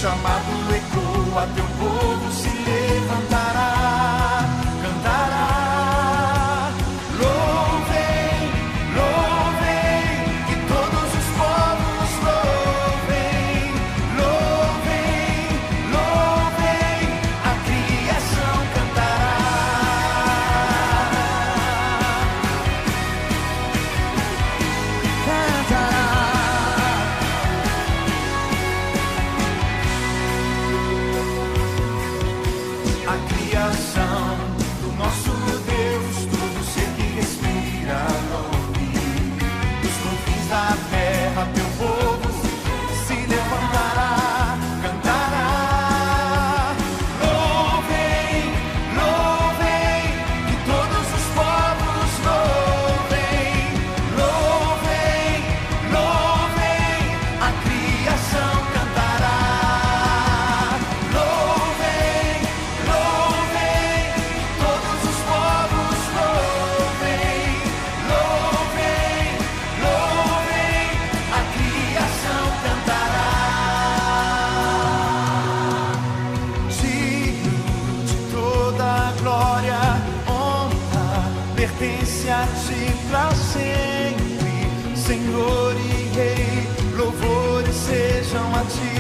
chamado ecoa, teu povo se levantará, cantará. Louvem, louvem, que todos os povos louvem, louvem, louvem, a criação cantará. Cantará. A criação do nosso Deus, todo ser que respira louve. Dos confins da terra, teu povo se levantará, cantará. Louvem, louvem, que todos os povos louvem, louvem, louvem, a criação cantará. Louvem, louvem, todos os povos louvem, louvem, louvem, a criação cantará. Digno de toda glória, honra, pertence a ti pra sempre, Senhor e Rei, louvores sejam a ti.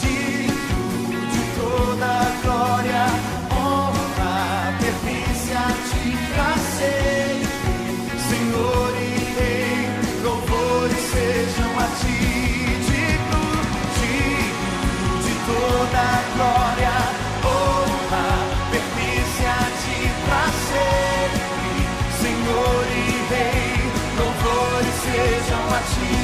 Digno de toda glória, honra, pertence a ti pra sempre, Senhor e Rei, louvores sejam a ti. Digno, digno de toda glória, honra, pertence a ti pra sempre, Senhor e Rei, louvores sejam a ti.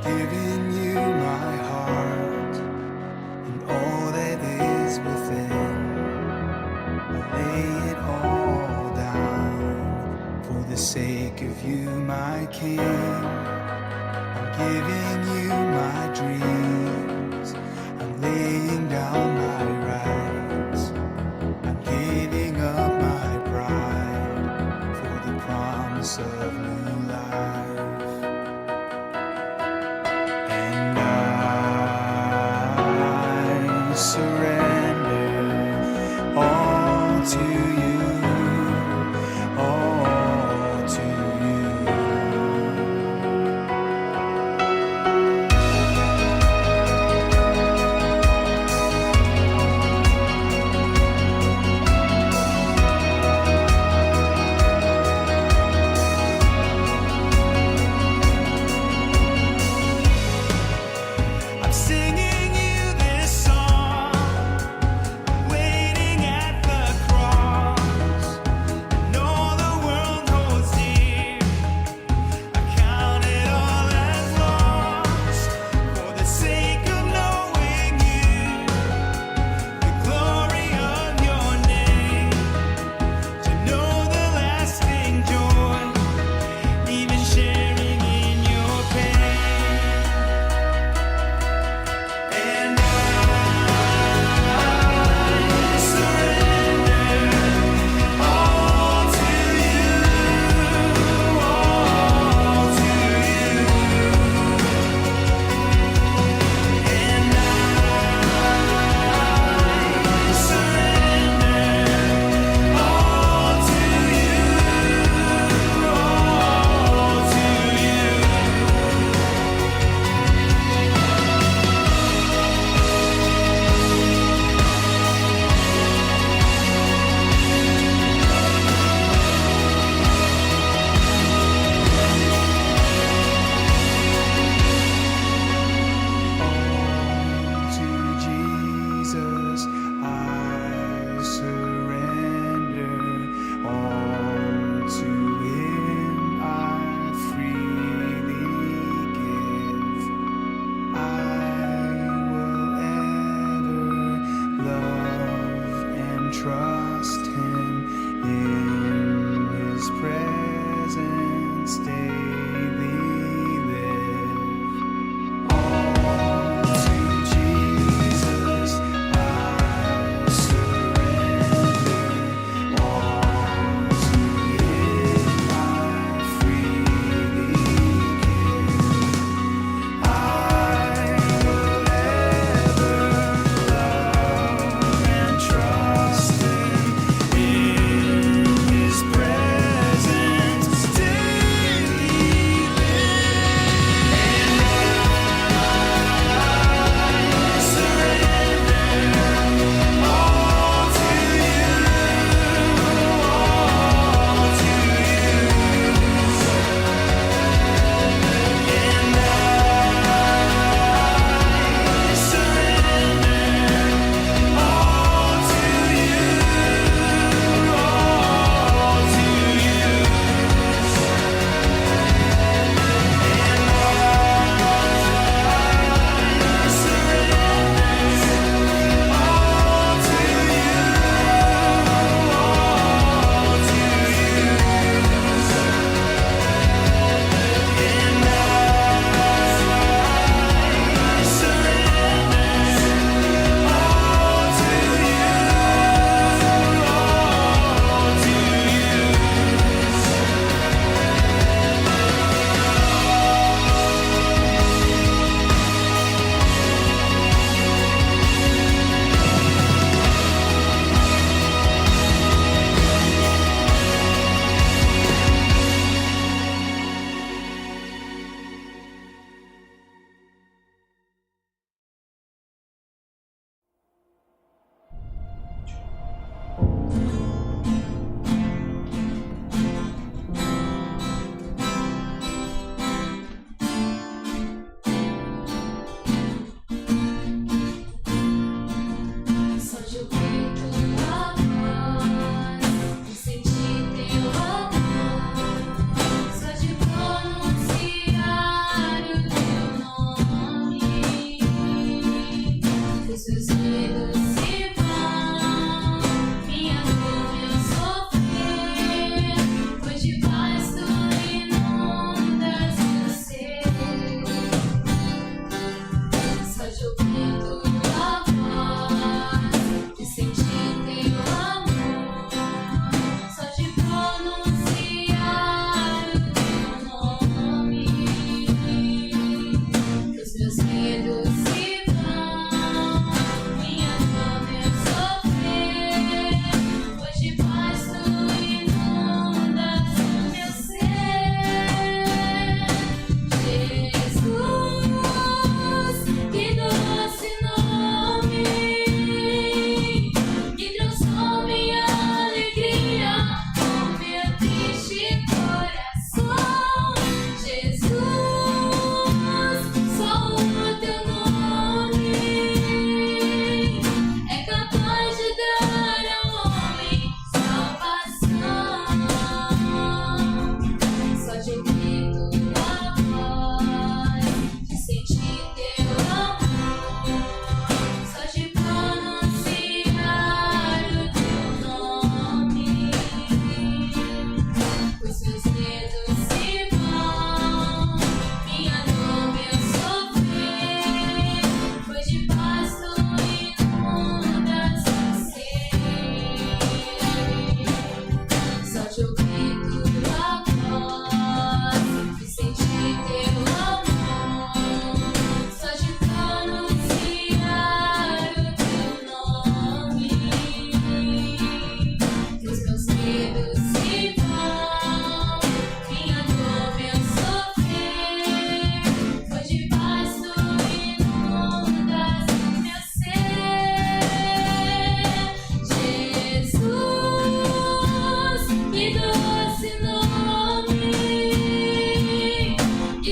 giving you my heart and all that is within. I lay it all down for the sake of you, my King. I'm giving you my dreams. I'm laying down my rights. I'm giving up my pride for the promise of new life. And I surrender all to you, all to you.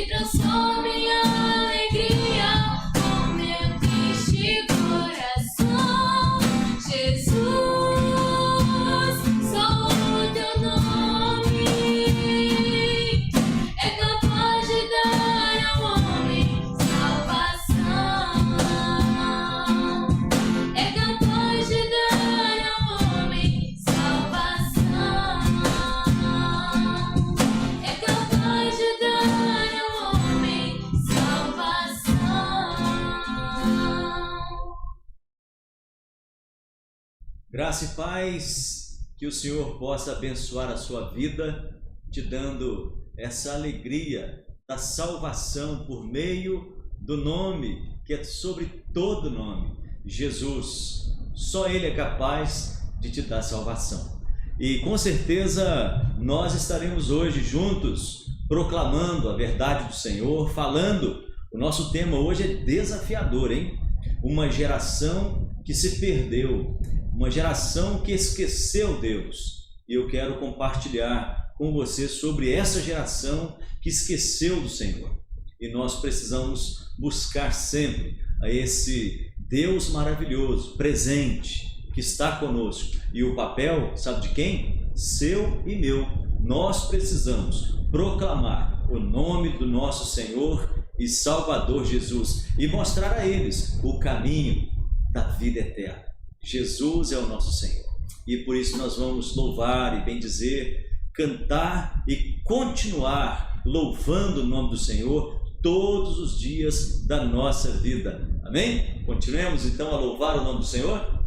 e transforme em alegria o meu triste coração. Jesus, só o teu nome é capaz de dar ao homem salvação. É capaz de dar ao homem salvação. É capaz de dar ao homem salvação. Graça e paz, que o Senhor possa abençoar a sua vida, te dando essa alegria da salvação por meio do nome que é sobre todo nome, Jesus. Só Ele é capaz de te dar salvação. E com certeza nós estaremos hoje juntos proclamando a verdade do Senhor, falando. O nosso tema hoje é desafiador, hein? Uma geração que se perdeu, uma geração que esqueceu Deus. E eu quero compartilhar com você sobre essa geração que esqueceu do Senhor. E nós precisamos buscar sempre a esse Deus maravilhoso, presente, que está conosco. E o papel, sabe de quem? Seu e meu. Nós precisamos proclamar o nome do nosso Senhor e Salvador Jesus e mostrar a eles o caminho da vida eterna. Jesus é o nosso Senhor. E por isso nós vamos louvar e bendizer, cantar e continuar louvando o nome do Senhor todos os dias da nossa vida. Amém? Continuemos então a louvar o nome do Senhor?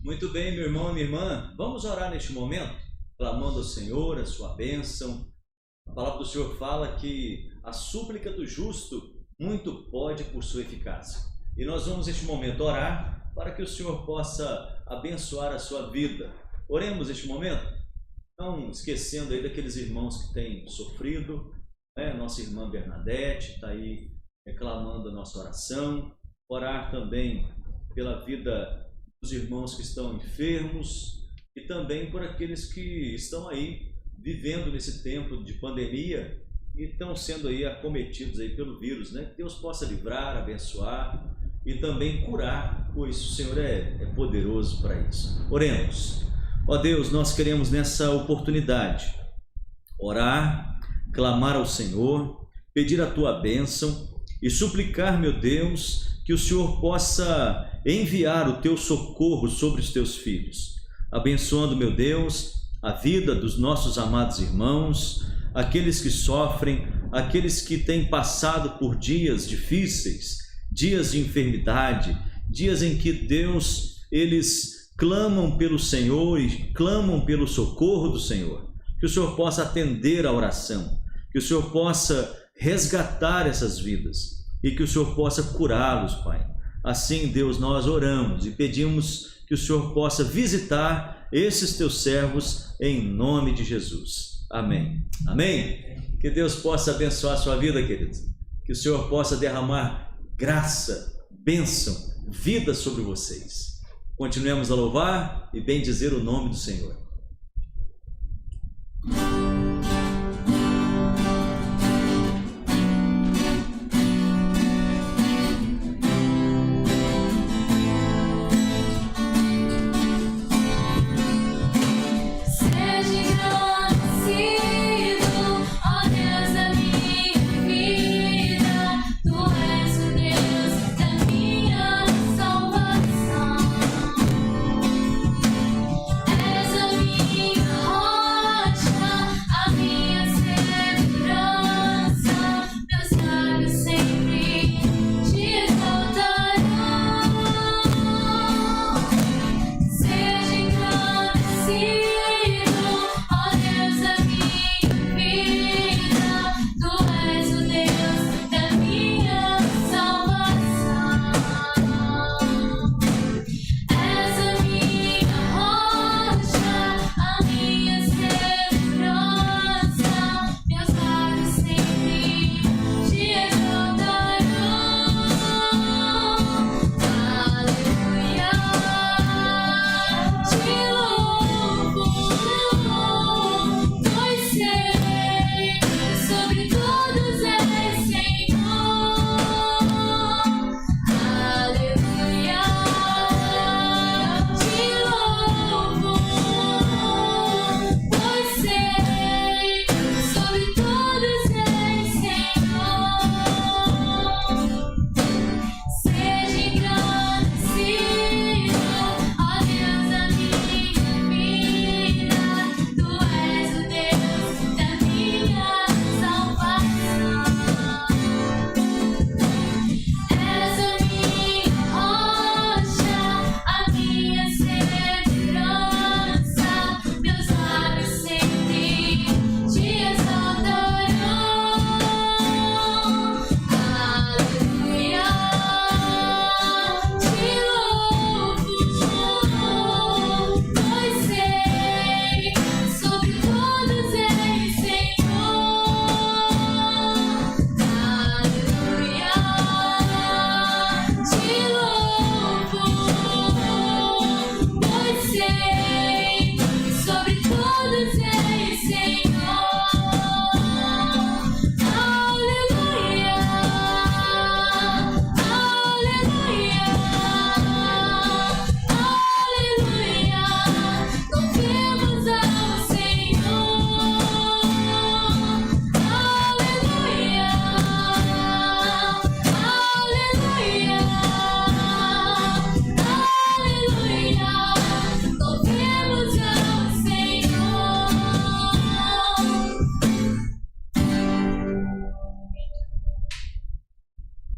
Muito bem, meu irmão e minha irmã, vamos orar neste momento, clamando ao Senhor a sua bênção. A palavra do Senhor fala que a súplica do justo muito pode por sua eficácia. E nós vamos neste momento orar para que o Senhor possa abençoar a sua vida. Oremos neste momento, não esquecendo aí daqueles irmãos que têm sofrido, né? Nossa irmã Bernadette está aí reclamando a nossa oração. Orar também pela vida dos irmãos que estão enfermos e também por aqueles que estão aí vivendo nesse tempo de pandemia e estão sendo aí acometidos aí pelo vírus, né? Que Deus possa livrar, abençoar e também curar, pois o Senhor é poderoso para isso. Oremos. Ó Deus, nós queremos nessa oportunidade orar, clamar ao Senhor, pedir a Tua bênção e suplicar, meu Deus, que o Senhor possa enviar o Teu socorro sobre os Teus filhos, abençoando, meu Deus, a vida dos nossos amados irmãos, aqueles que sofrem, aqueles que têm passado por dias difíceis, dias de enfermidade, dias em que, Deus, eles clamam pelo Senhor e clamam pelo socorro do Senhor. Que o Senhor possa atender a oração, que o Senhor possa resgatar essas vidas e que o Senhor possa curá-los, Pai. Assim, Deus, nós oramos e pedimos que o Senhor possa visitar esses teus servos em nome de Jesus. Amém. Amém. Que Deus possa abençoar a sua vida, queridos. Que o Senhor possa derramar graça, bênção, vida sobre vocês. Continuemos a louvar e bendizer o nome do Senhor.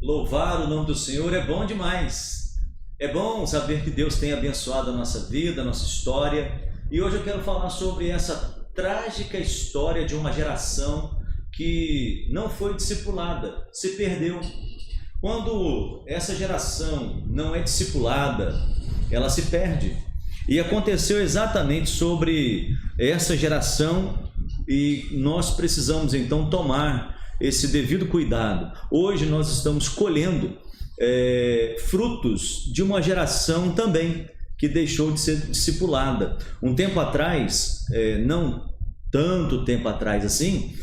Louvar o nome do Senhor é bom demais. É bom saber que Deus tem abençoado a nossa vida, a nossa história. E hoje eu quero falar sobre essa trágica história de uma geração que não foi discipulada, se perdeu. Quando essa geração não é discipulada, ela se perde. E aconteceu exatamente sobre essa geração e nós precisamos então tomar esse devido cuidado. Hoje nós estamos colhendo frutos de uma geração também que deixou de ser discipulada. Um tempo atrás, não tanto tempo atrás assim,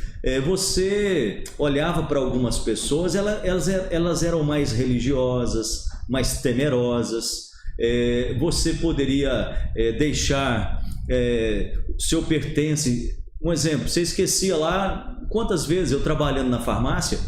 você olhava para algumas pessoas, elas eram mais religiosas, mais temerosas. Você poderia deixar seu pertence. Um exemplo, você esquecia lá, quantas vezes eu trabalhando na farmácia,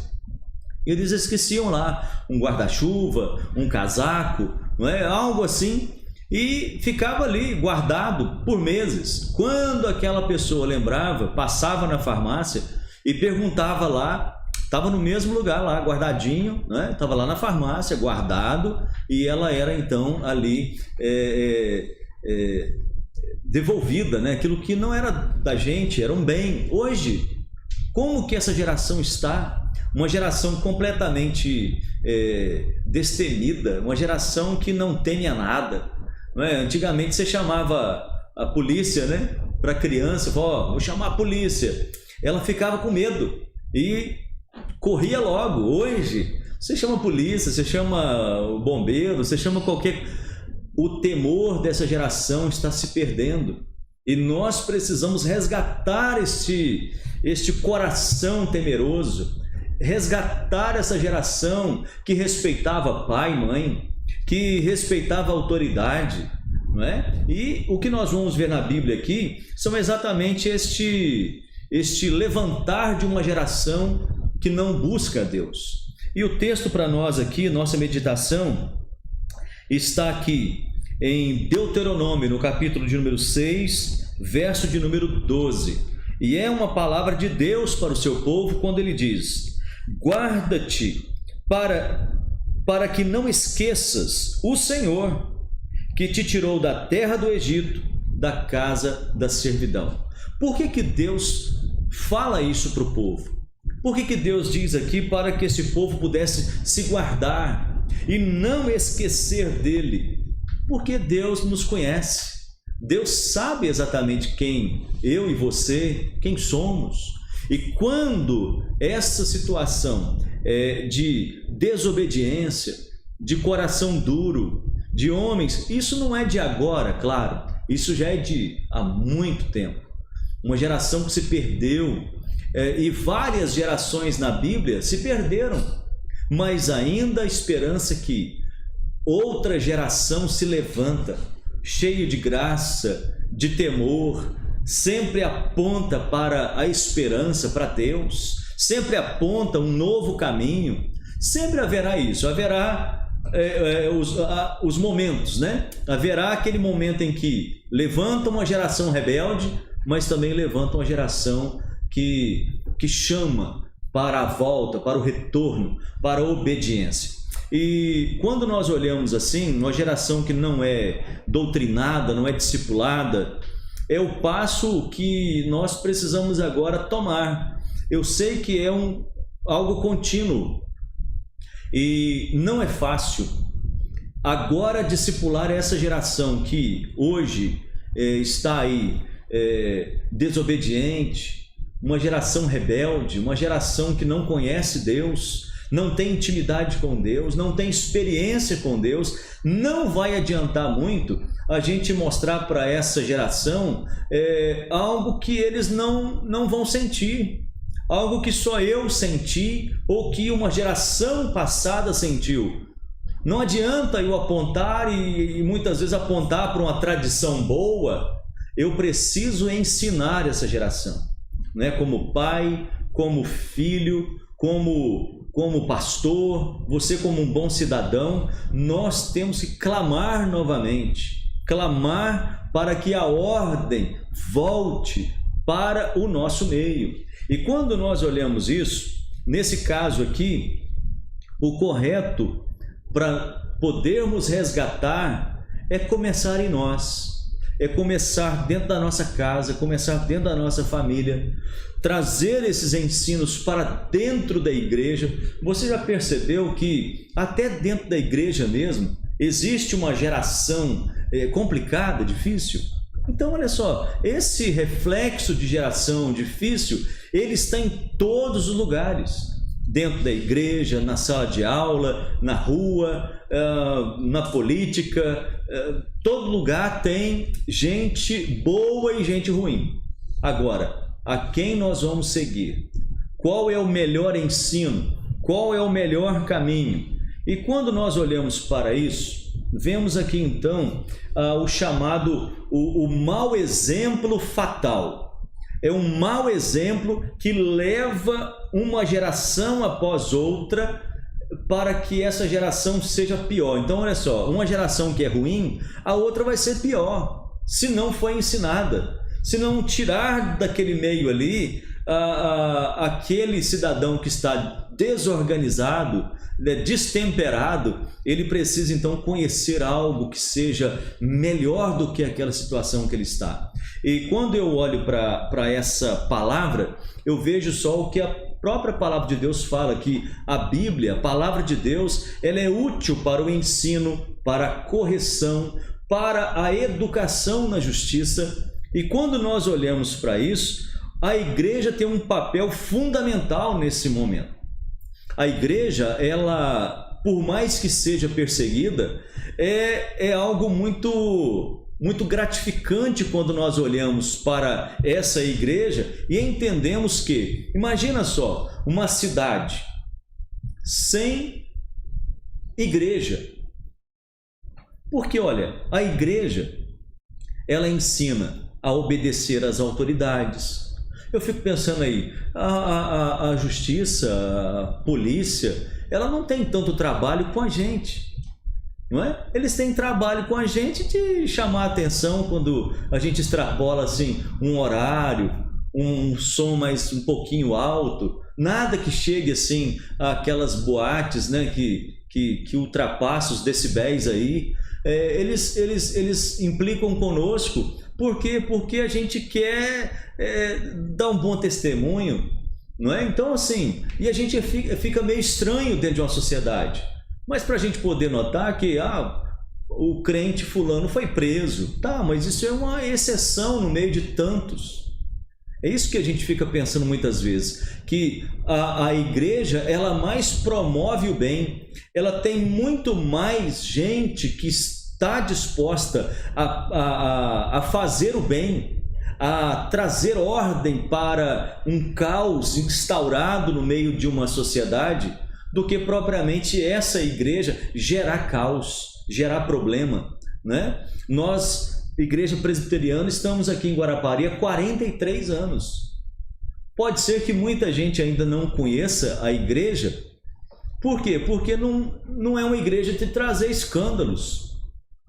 eles esqueciam lá um guarda-chuva, um casaco, não é? Algo assim, e ficava ali guardado por meses. Quando aquela pessoa lembrava, passava na farmácia e perguntava lá, estava no mesmo lugar lá, guardadinho, né? Estava lá na farmácia, guardado, e ela era então ali devolvida, né? Aquilo que não era da gente, era um bem. Hoje, como que essa geração está? Uma geração completamente destemida, uma geração que não teme a nada, não é? Antigamente você chamava a polícia, né, para criança, falava, vou chamar a polícia, ela ficava com medo e corria logo. Hoje você chama a polícia, você chama o bombeiro, você chama qualquer... O temor dessa geração está se perdendo e nós precisamos resgatar este coração temeroso, resgatar essa geração que respeitava pai e mãe, que respeitava a autoridade, não é? E o que nós vamos ver na Bíblia aqui são exatamente este levantar de uma geração que não busca a Deus. E o texto para nós aqui, nossa meditação, está aqui em Deuteronômio, no capítulo de número 6, verso de número 12. E é uma palavra de Deus para o seu povo quando ele diz: guarda-te para que não esqueças o Senhor, que te tirou da terra do Egito, da casa da servidão. Por que Deus fala isso para o povo? Por que Deus diz aqui para que esse povo pudesse se guardar e não esquecer dele? Porque Deus nos conhece. Deus sabe exatamente quem eu e você, quem somos. E quando essa situação de desobediência, de coração duro, de homens, isso não é de agora, claro, isso já é de há muito tempo. Uma geração que se perdeu, e várias gerações na Bíblia se perderam, mas ainda a esperança que outra geração se levanta, cheio de graça, de temor, sempre aponta para a esperança, para Deus, sempre aponta um novo caminho. Sempre haverá isso, haverá os momentos, né? Haverá aquele momento em que levanta uma geração rebelde, mas também levanta uma geração que chama para a volta, para o retorno, para a obediência. E quando nós olhamos assim, uma geração que não é doutrinada, não é discipulada, é o passo que nós precisamos agora tomar. Eu sei que é algo contínuo e não é fácil. Agora discipular essa geração que hoje está aí desobediente, uma geração rebelde, uma geração que não conhece Deus, não tem intimidade com Deus, não tem experiência com Deus, não vai adiantar muito a gente mostrar para essa geração algo que eles não vão sentir, algo que só eu senti ou que uma geração passada sentiu. Não adianta eu apontar e muitas vezes apontar para uma tradição boa. Eu preciso ensinar essa geração, né? Como pai, como filho, como pastor, você como um bom cidadão, nós temos que clamar novamente, clamar para que a ordem volte para o nosso meio. E quando nós olhamos isso, nesse caso aqui, o correto para podermos resgatar é começar em nós, é começar dentro da nossa casa, começar dentro da nossa família, trazer esses ensinos para dentro da igreja. Você já percebeu que até dentro da igreja mesmo existe uma geração complicada, difícil? Então olha só, esse reflexo de geração difícil, ele está em todos os lugares. Dentro da igreja, na sala de aula, na rua, na política, todo lugar tem gente boa e gente ruim. Agora, a quem nós vamos seguir? Qual é o melhor ensino? Qual é o melhor caminho? E quando nós olhamos para isso, vemos aqui então o chamado, o mau exemplo fatal. É um mau exemplo que leva uma geração após outra para que essa geração seja pior. Então, olha só, uma geração que é ruim, a outra vai ser pior, se não foi ensinada. Se não tirar daquele meio ali aquele cidadão que está desorganizado, destemperado, ele precisa então conhecer algo que seja melhor do que aquela situação que ele está. E quando eu olho para essa palavra, eu vejo só o que a própria palavra de Deus fala, que a Bíblia, a palavra de Deus, ela é útil para o ensino, para a correção, para a educação na justiça. E quando nós olhamos para isso, a igreja tem um papel fundamental nesse momento. A igreja, ela, por mais que seja perseguida, é algo muito gratificante quando nós olhamos para essa igreja e entendemos que, imagina só, uma cidade sem igreja. Porque, olha, a igreja, ela ensina a obedecer às autoridades. Eu fico pensando aí, a justiça, a polícia, ela não tem tanto trabalho com a gente, não é? Eles têm trabalho com a gente de chamar a atenção quando a gente extrapola assim um horário, um som mais um pouquinho alto, nada que chegue assim àquelas boates, né, que ultrapassa os decibéis aí. Eles implicam conosco. Por quê? Porque a gente quer dar um bom testemunho, não é? Então, assim, e a gente fica meio estranho dentro de uma sociedade. Mas para a gente poder notar que o crente fulano foi preso, tá, mas isso é uma exceção no meio de tantos. É isso que a gente fica pensando muitas vezes, que a igreja, ela mais promove o bem, ela tem muito mais gente que está disposta a fazer o bem, a trazer ordem para um caos instaurado no meio de uma sociedade, do que propriamente essa igreja gerar caos, gerar problema, né? Nós, Igreja Presbiteriana, estamos aqui em Guarapari há 43 anos. Pode ser que muita gente ainda não conheça a igreja. Por quê? Porque não é uma igreja de trazer escândalos.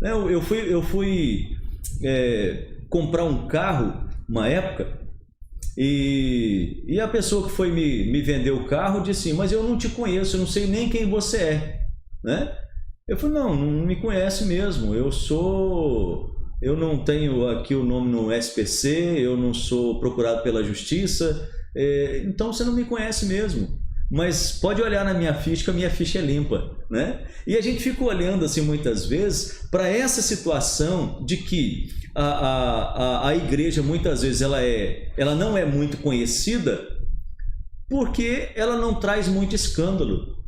Eu fui comprar um carro uma época e a pessoa que foi me vender o carro disse assim, mas eu não te conheço, eu não sei nem quem você é, né? Eu falei, não me conhece mesmo, eu não tenho aqui o nome no SPC, eu não sou procurado pela justiça, então você não me conhece mesmo. Mas pode olhar na minha ficha, que a minha ficha é limpa, né? E a gente fica olhando assim muitas vezes para essa situação de que a igreja muitas vezes ela não é muito conhecida porque ela não traz muito escândalo.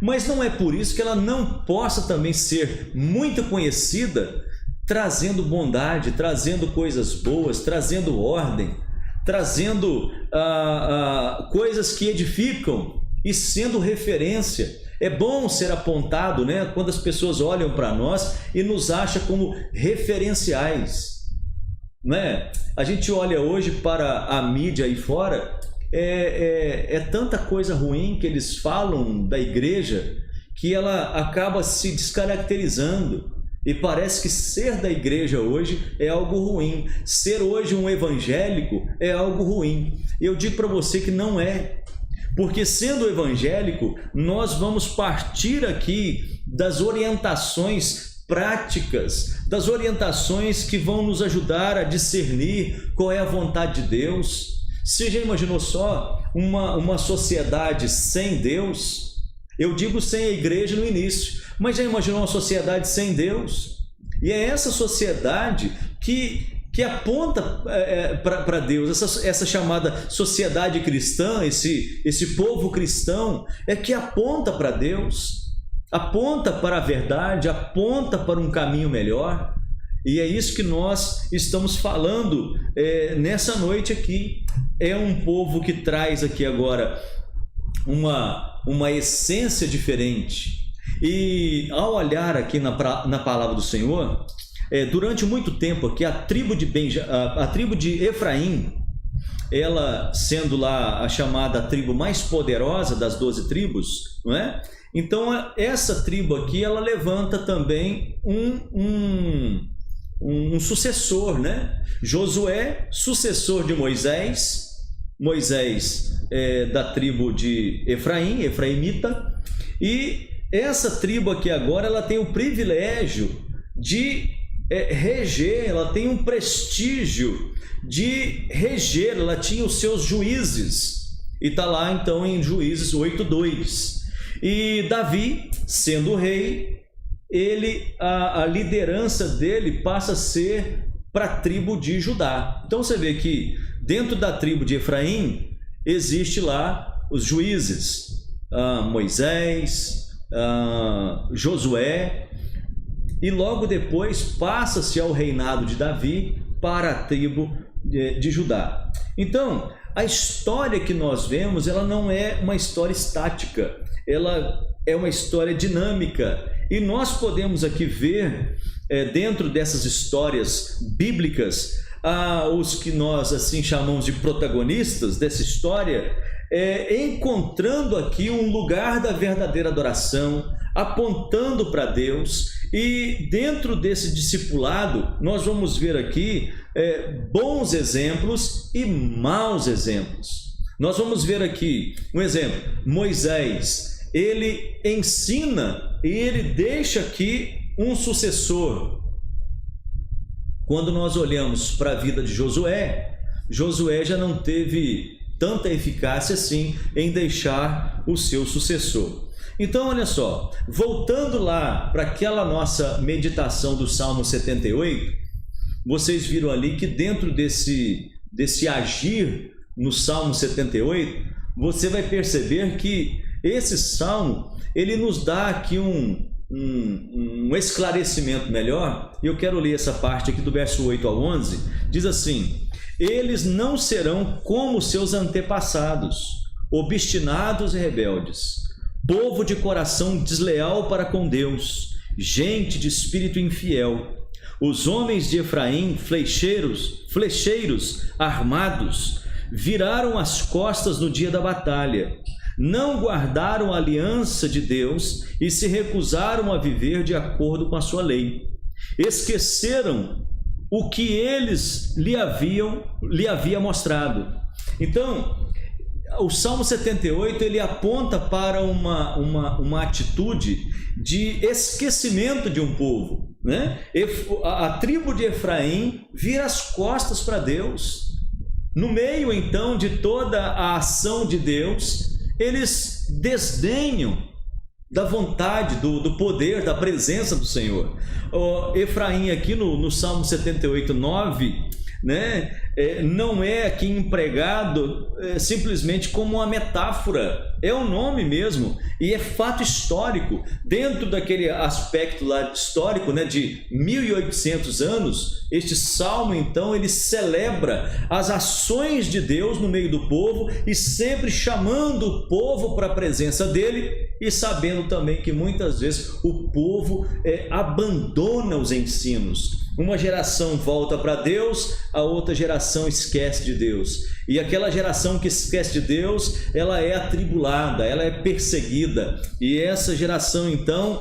Mas não é por isso que ela não possa também ser muito conhecida, trazendo bondade, trazendo coisas boas, trazendo ordem, trazendo coisas que edificam e sendo referência. É bom ser apontado, né, quando as pessoas olham para nós e nos acham como referenciais, né? A gente olha hoje para a mídia aí fora, é tanta coisa ruim que eles falam da igreja que ela acaba se descaracterizando. E parece que ser da igreja hoje é algo ruim. Ser hoje um evangélico é algo ruim. Eu digo para você que não é. Porque sendo evangélico, nós vamos partir aqui das orientações práticas, das orientações que vão nos ajudar a discernir qual é a vontade de Deus. Você já imaginou só uma sociedade sem Deus? Eu digo sem a igreja no início, mas já imaginou uma sociedade sem Deus? E é essa sociedade que aponta para Deus, essa chamada sociedade cristã, esse povo cristão, é que aponta para Deus, aponta para a verdade, aponta para um caminho melhor. E é isso que nós estamos falando nessa noite aqui. É um povo que traz aqui agora uma essência diferente. E ao olhar aqui na palavra do Senhor, durante muito tempo aqui, a tribo de Efraim, ela sendo lá a chamada tribo mais poderosa das 12 tribos, não é? Então essa tribo aqui, ela levanta também um sucessor, né? Josué, sucessor de Moisés. Moisés é da tribo de Efraim, efraimita, e essa tribo aqui agora, ela tem o privilégio de reger, ela tem um prestígio de reger, ela tinha os seus juízes, e está lá então em Juízes 8:2. E Davi, sendo rei, a liderança dele passa a ser para a tribo de Judá. Então você vê que dentro da tribo de Efraim existe lá os juízes, Moisés, Josué, e logo depois passa-se ao reinado de Davi para a tribo de Judá. Então, a história que nós vemos, ela não é uma história estática, ela é uma história dinâmica, e nós podemos aqui ver, dentro dessas histórias bíblicas, os que nós assim chamamos de protagonistas dessa história, encontrando aqui um lugar da verdadeira adoração, apontando para Deus. E dentro desse discipulado nós vamos ver aqui bons exemplos e maus exemplos. Nós vamos ver aqui um exemplo. Moisés, ele ensina e ele deixa aqui um sucessor. Quando nós olhamos para a vida de Josué, Josué já não teve tanta eficácia assim em deixar o seu sucessor. Então, olha só, voltando lá para aquela nossa meditação do Salmo 78, vocês viram ali que dentro desse agir no Salmo 78, você vai perceber que esse Salmo, ele nos dá aqui um esclarecimento melhor. E eu quero ler essa parte aqui do verso 8 ao 11, diz assim: eles não serão como seus antepassados, obstinados e rebeldes, povo de coração desleal para com Deus, gente de espírito infiel. Os homens de Efraim, flecheiros armados, viraram as costas no dia da batalha, não guardaram a aliança de Deus e se recusaram a viver de acordo com a sua lei. Esqueceram o que eles lhe havia mostrado. Então, o Salmo 78, ele aponta para uma atitude de esquecimento de um povo, né? A tribo de Efraim vira as costas para Deus. No meio, então, de toda a ação de Deus, eles desdenham da vontade, do poder, da presença do Senhor. Efraim aqui no Salmo 78, 9, né, não é aqui empregado simplesmente como uma metáfora, é um nome mesmo, e é fato histórico, dentro daquele aspecto lá histórico, né, de 1800 anos. Este salmo então ele celebra as ações de Deus no meio do povo, e sempre chamando o povo para a presença dele, e sabendo também que muitas vezes o povo abandona os ensinos. Uma geração volta para Deus, a outra geração esquece de Deus. E aquela geração que esquece de Deus, ela é atribulada, ela é perseguida. E essa geração, então,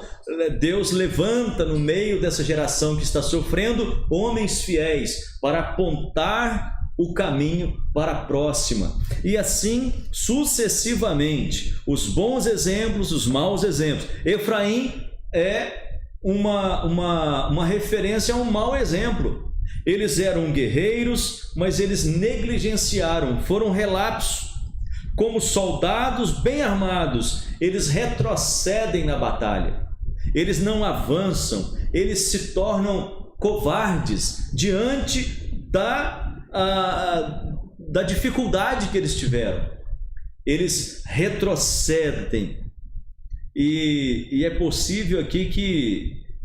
Deus levanta no meio dessa geração que está sofrendo homens fiéis para apontar o caminho para a próxima. E assim sucessivamente, os bons exemplos, os maus exemplos. Efraim é uma referência a um mau exemplo. Eles eram guerreiros, mas eles negligenciaram, foram relapsos. Como soldados bem armados, eles retrocedem na batalha, eles não avançam, eles se tornam covardes diante da dificuldade que eles tiveram. Eles retrocedem. E é possível aqui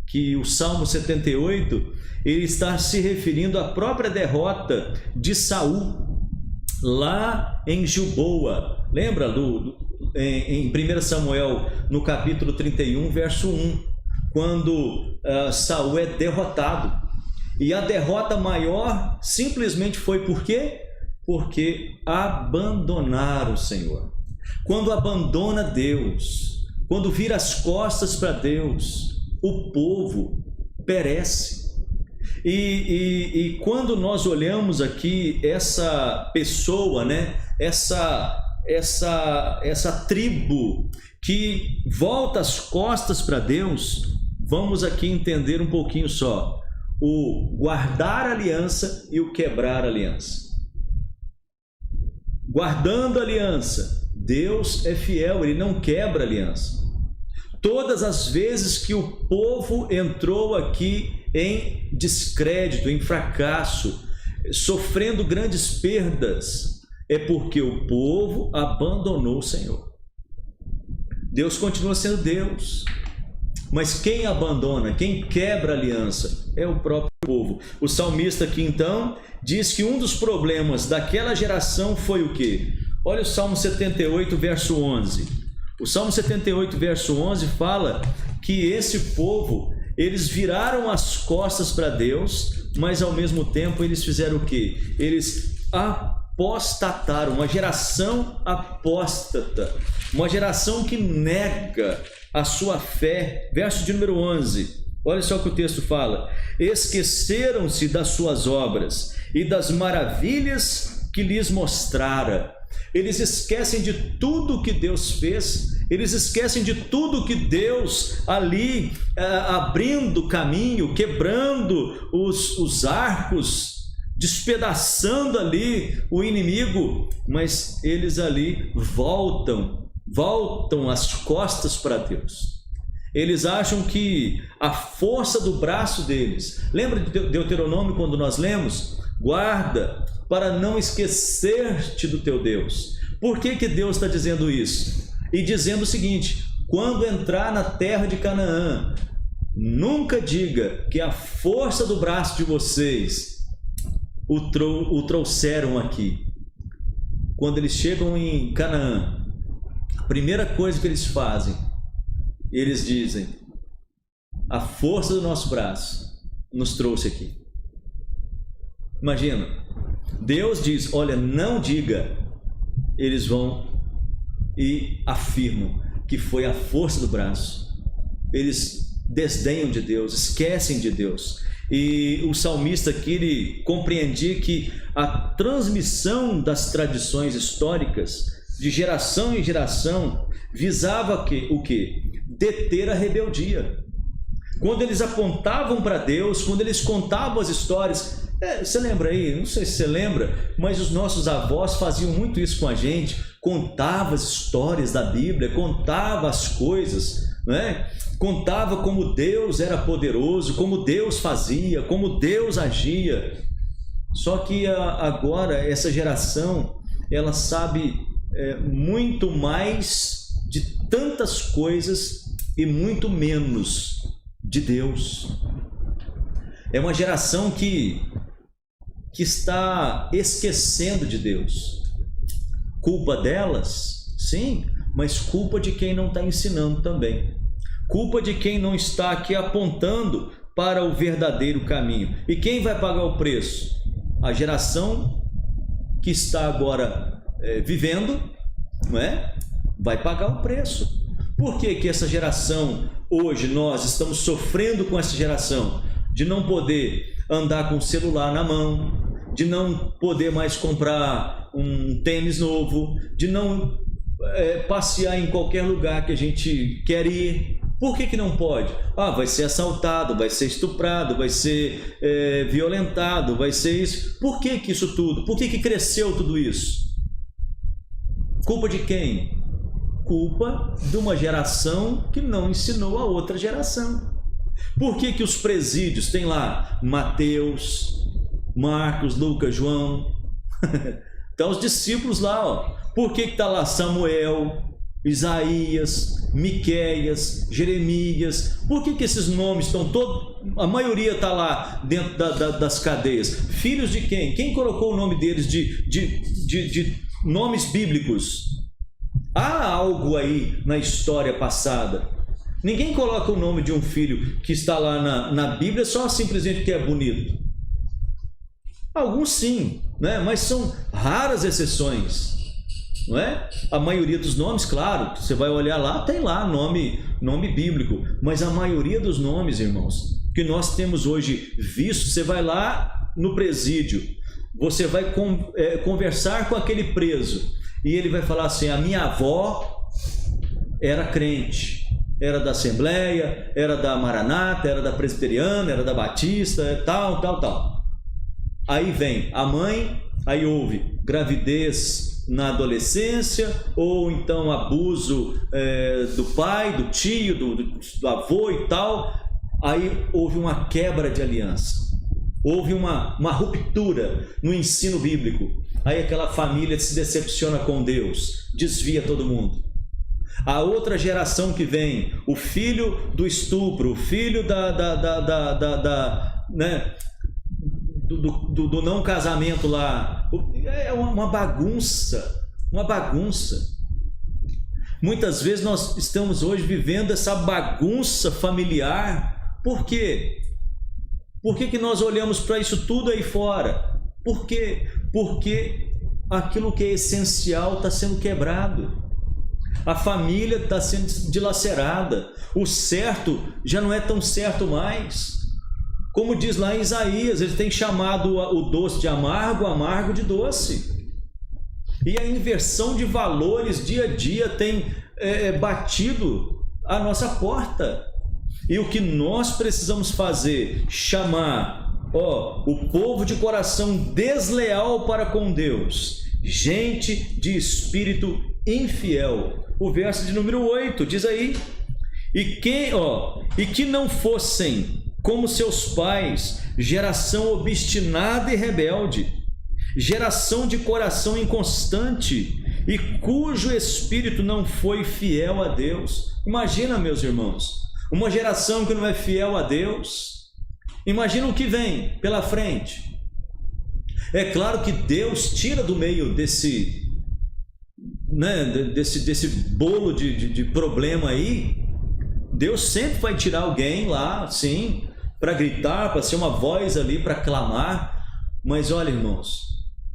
que o Salmo 78 ele está se referindo à própria derrota de Saul lá em Gilboa. Lembra em 1 Samuel, no capítulo 31, verso 1, quando Saul é derrotado. E a derrota maior simplesmente foi por quê? Porque abandonaram o Senhor. Quando abandona Deus, quando vira as costas para Deus, o povo perece. E quando nós olhamos aqui essa pessoa, né, essa tribo que volta as costas para Deus, vamos aqui entender um pouquinho só: o guardar a aliança e o quebrar a aliança. Guardando a aliança, Deus é fiel, Ele não quebra a aliança. Todas as vezes que o povo entrou aqui em descrédito, em fracasso, sofrendo grandes perdas, é porque o povo abandonou o Senhor. Deus continua sendo Deus, mas quem abandona, quem quebra a aliança, é o próprio povo. O salmista aqui então diz que um dos problemas daquela geração foi o quê? Olha o Salmo 78, verso 11. O Salmo 78, verso 11 fala que esse povo, eles viraram as costas para Deus, mas ao mesmo tempo eles fizeram o quê? Eles apostataram, uma geração apóstata, uma geração que nega a sua fé. Verso de número 11, olha só o que o texto fala: esqueceram-se das suas obras e das maravilhas que lhes mostrara. Eles esquecem de tudo que Deus fez, eles esquecem de tudo que Deus ali, abrindo caminho, quebrando os arcos, despedaçando ali o inimigo, mas eles ali voltam as costas para Deus. Eles acham que a força do braço deles, lembra de Deuteronômio quando nós lemos? Guarda para não esquecer-te do teu Deus. Por que Deus está dizendo isso? E dizendo o seguinte: quando entrar na terra de Canaã, nunca diga que a força do braço de vocês o trouxeram aqui. Quando eles chegam em Canaã, a primeira coisa que eles fazem, eles dizem: a força do nosso braço nos trouxe aqui. Imagina, Deus diz: olha, não diga. Eles vão e afirmam que foi a força do braço. Eles desdenham de Deus, esquecem de Deus. E o salmista aqui, ele compreendia que a transmissão das tradições históricas de geração em geração visava o quê? Deter a rebeldia. Quando eles apontavam para Deus, quando eles contavam as histórias, você lembra aí? Não sei se você lembra, mas os nossos avós faziam muito isso com a gente, contava as histórias da Bíblia, contava as coisas, né? Contava como Deus era poderoso, como Deus fazia, como Deus agia. Só que agora essa geração, ela sabe muito mais de tantas coisas e muito menos de Deus. É uma geração que está esquecendo de Deus. Culpa delas? Sim, mas culpa de quem não está ensinando também. Culpa de quem não está aqui apontando para o verdadeiro caminho. E quem vai pagar o preço? A geração que está agora vivendo, não é? Vai pagar o preço. Por que essa geração, hoje nós estamos sofrendo com essa geração? De não poder andar com o celular na mão, de não poder mais comprar um tênis novo, de não passear em qualquer lugar que a gente quer ir. Por que não pode? Vai ser assaltado, vai ser estuprado, vai ser violentado, vai ser isso. Por que isso tudo? Por que cresceu tudo isso? Culpa de quem? Culpa de uma geração que não ensinou a outra geração. Por que os presídios tem lá Mateus, Marcos, Lucas, João? Estão os discípulos lá, ó. Por que está lá Samuel, Isaías, Miqueias, Jeremias? Por que esses nomes estão todos, a maioria está lá dentro das cadeias? Filhos de quem? Quem colocou o nome deles de nomes bíblicos? Há algo aí na história passada. Ninguém coloca o nome de um filho que está lá na Bíblia só simplesmente porque é bonito. Alguns sim, né? Mas são raras exceções, não é? A maioria dos nomes, claro, você vai olhar lá, tem lá nome bíblico, mas a maioria dos nomes, irmãos, que nós temos hoje visto, você vai lá no presídio, você vai conversar com aquele preso, e ele vai falar assim: a minha avó era crente, era da Assembleia, era da Maranata, era da Presbiteriana, era da Batista, tal. Aí vem a mãe, aí houve gravidez na adolescência, ou então abuso do pai, do tio, do avô e tal. Aí houve uma quebra de aliança, houve uma ruptura no ensino bíblico. Aí aquela família se decepciona com Deus, desvia todo mundo. A outra geração que vem, o filho do estupro, o filho do não casamento lá, é uma bagunça. Muitas vezes nós estamos hoje vivendo essa bagunça familiar. Por quê? Por que nós olhamos para isso tudo aí fora? Por quê? Porque aquilo que é essencial está sendo quebrado. A família está sendo dilacerada. O certo já não é tão certo mais. Como diz lá em Isaías, ele tem chamado o doce de amargo, o amargo de doce. E a inversão de valores dia a dia tem batido a nossa porta. E o que nós precisamos fazer? Chamar o povo de coração desleal para com Deus, gente de espírito infiel. O verso de número 8 diz aí: e que não fossem como seus pais, geração obstinada e rebelde, geração de coração inconstante, e cujo espírito não foi fiel a Deus. Imagina, meus irmãos, uma geração que não é fiel a Deus. Imagina o que vem pela frente. É claro que Deus tira do meio desse bolo de problema aí. Deus sempre vai tirar alguém lá, sim, para gritar, para ser uma voz ali, para clamar. Mas olha, irmãos,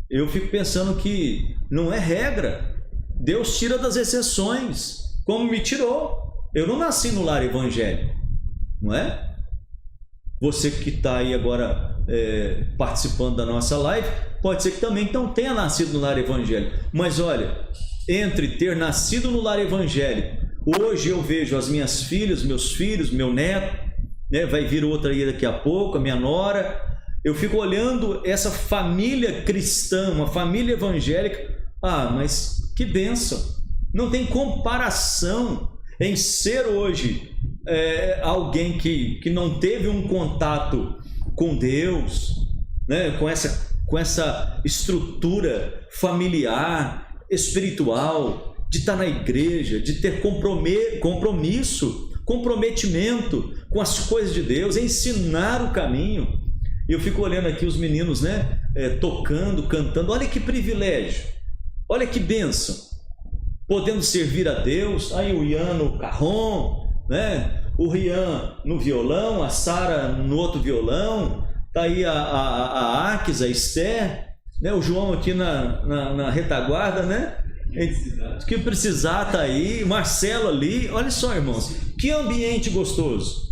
eu fico pensando que não é regra. Deus tira das exceções, como me tirou. Eu não nasci no lar evangélico, não é? Você que está aí agora participando da nossa live, pode ser que também não tenha nascido no lar evangélico. Mas olha, entre ter nascido no lar evangélico, hoje eu vejo as minhas filhas, meus filhos, meu neto, né? Vai vir outra aí daqui a pouco, a minha nora. Eu fico olhando essa família cristã, uma família evangélica. Ah, mas que bênção! Não tem comparação em ser hoje alguém que não teve um contato com Deus, né? com essa estrutura familiar, espiritual, de estar na igreja, de ter comprometimento com as coisas de Deus, ensinar o caminho. E eu fico olhando aqui os meninos, né? Tocando, cantando. Olha que privilégio, olha que bênção, podendo servir a Deus. Aí o Ian no carrom, né? O Rian no violão, a Sara no outro violão, tá aí a Aques, a Esther, né? O João aqui na retaguarda, né? Que precisar tá aí, Marcelo ali. Olha só, irmãos, que ambiente gostoso,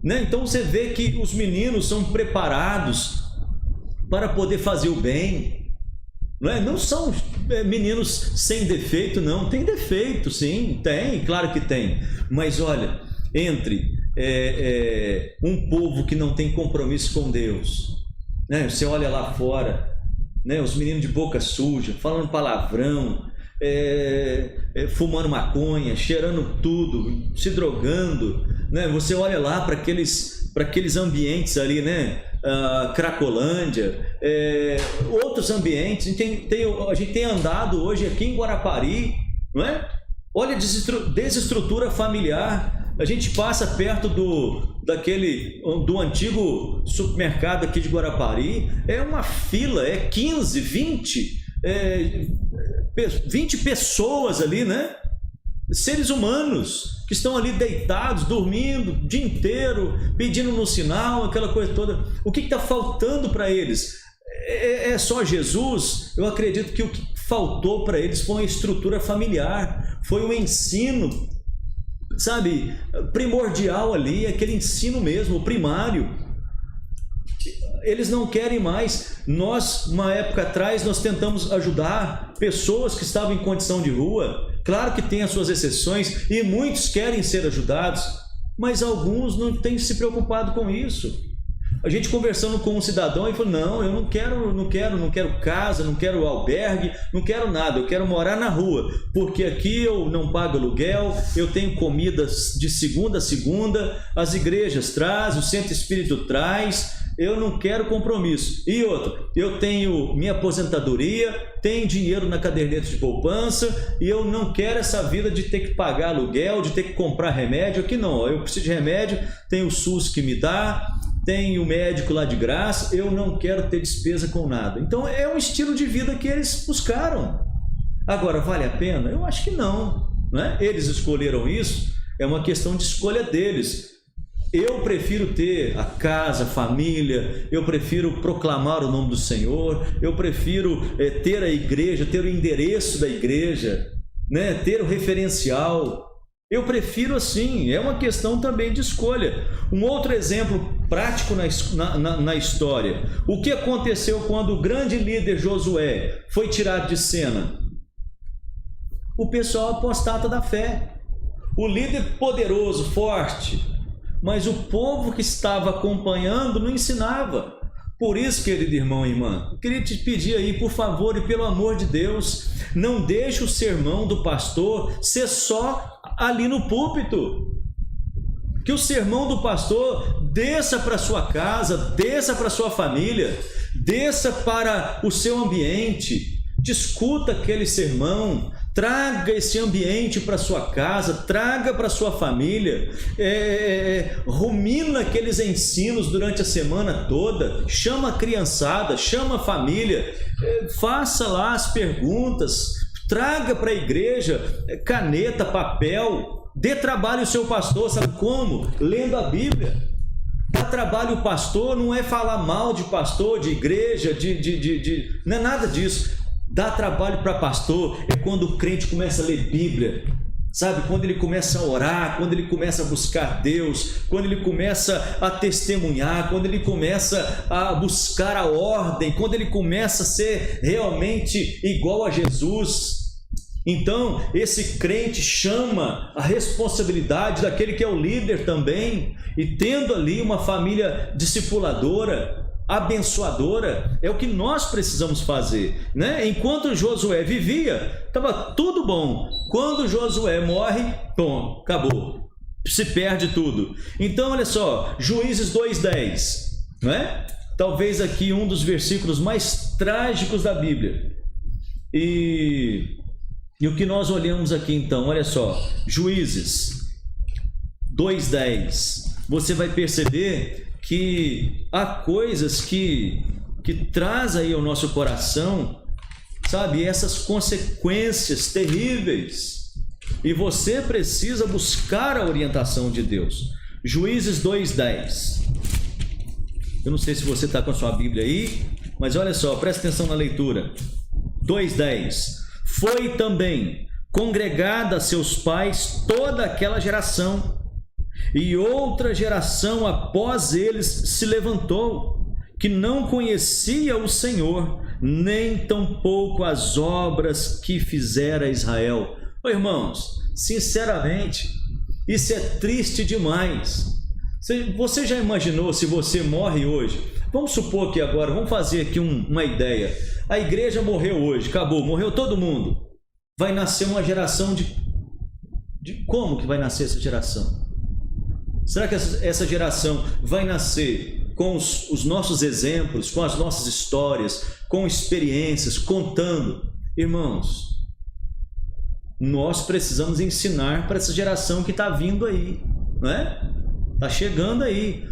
né? Então você vê que os meninos são preparados para poder fazer o bem, não é? Não são meninos sem defeito, não. Tem defeito, sim, tem, claro que tem. Mas olha, entre um povo que não tem compromisso com Deus, né? Você olha lá fora, né? Os meninos de boca suja, falando palavrão, fumando maconha, cheirando tudo, se drogando, né? Você olha lá para aqueles ambientes ali, né? Cracolândia, outros ambientes. A gente tem andado hoje aqui em Guarapari, não é? Olha, desestrutura familiar. A gente passa perto do antigo supermercado aqui de Guarapari, é uma fila, 15, 20 20 pessoas ali, né? Seres humanos que estão ali deitados, dormindo o dia inteiro, pedindo no sinal, aquela coisa toda. O que está faltando para eles? É só Jesus? Eu acredito que o que faltou para eles foi uma estrutura familiar, foi um ensino, sabe, primordial ali, aquele ensino mesmo, o primário. Eles não querem mais. Nós, uma época atrás, nós tentamos ajudar pessoas que estavam em condição de rua. Claro que tem as suas exceções e muitos querem ser ajudados, mas alguns não têm se preocupado com isso. A gente conversando com um cidadão e falou: não, eu não quero casa, não quero albergue, não quero nada, eu quero morar na rua, porque aqui eu não pago aluguel, eu tenho comidas de segunda a segunda, as igrejas trazem, o centro espírita traz, eu não quero compromisso. E outro, eu tenho minha aposentadoria, tenho dinheiro na caderneta de poupança e eu não quero essa vida de ter que pagar aluguel, de ter que comprar remédio. Aqui não, eu preciso de remédio, tenho o SUS que me dá, tenho o médico lá de graça, eu não quero ter despesa com nada. Então é um estilo de vida que eles buscaram. Agora, vale a pena? Eu acho que não, né? Eles escolheram isso, é uma questão de escolha deles. Eu prefiro ter a casa, a família, eu prefiro proclamar o nome do Senhor, eu prefiro ter a igreja, ter o endereço da igreja, né? Ter o referencial. Eu prefiro assim, é uma questão também de escolha. Um outro exemplo prático na história. O que aconteceu quando o grande líder Josué foi tirado de cena? O pessoal apostata da fé. O líder poderoso, forte, mas o povo que estava acompanhando não ensinava. Por isso, querido irmão e irmã, eu queria te pedir aí, por favor e pelo amor de Deus, não deixe o sermão do pastor ser só ali no púlpito. Que o sermão do pastor desça para sua casa, desça para sua família, desça para o seu ambiente, discuta aquele sermão, traga esse ambiente para sua casa, traga para sua família, rumina aqueles ensinos durante a semana toda, chama a criançada, chama a família, faça lá as perguntas, traga para a igreja caneta, papel, dê trabalho ao seu pastor, sabe como? Lendo a Bíblia. Dá trabalho ao pastor, não é falar mal de pastor, de igreja, não é nada disso. Dá trabalho para pastor é quando o crente começa a ler Bíblia, sabe? Quando ele começa a orar, quando ele começa a buscar Deus, quando ele começa a testemunhar, quando ele começa a buscar a ordem, quando ele começa a ser realmente igual a Jesus. Então, esse crente chama a responsabilidade daquele que é o líder também, e tendo ali uma família discipuladora, abençoadora, é o que nós precisamos fazer, né? Enquanto Josué vivia, estava tudo bom. Quando Josué morre, bom, acabou, se perde tudo. Então, olha só, Juízes 2:10, não é? Talvez aqui um dos versículos mais trágicos da Bíblia. E o que nós olhamos aqui então, olha só, Juízes 2:10, você vai perceber que há coisas que traz aí ao nosso coração, sabe, essas consequências terríveis, e você precisa buscar a orientação de Deus. Juízes 2:10, eu não sei se você está com a sua Bíblia aí, mas olha só, presta atenção na leitura. 2:10, foi também congregada a seus pais toda aquela geração, e outra geração após eles se levantou, que não conhecia o Senhor, nem tampouco as obras que fizera Israel. Ô irmãos, sinceramente, isso é triste demais. Você já imaginou se você morre hoje? Vamos supor que agora, vamos fazer aqui uma ideia. A igreja morreu hoje, acabou, morreu todo mundo. Vai nascer uma geração de como que vai nascer essa geração? Será que essa geração vai nascer com os nossos exemplos, com as nossas histórias, com experiências, contando? Irmãos, nós precisamos ensinar para essa geração que está vindo aí, não é? Está chegando aí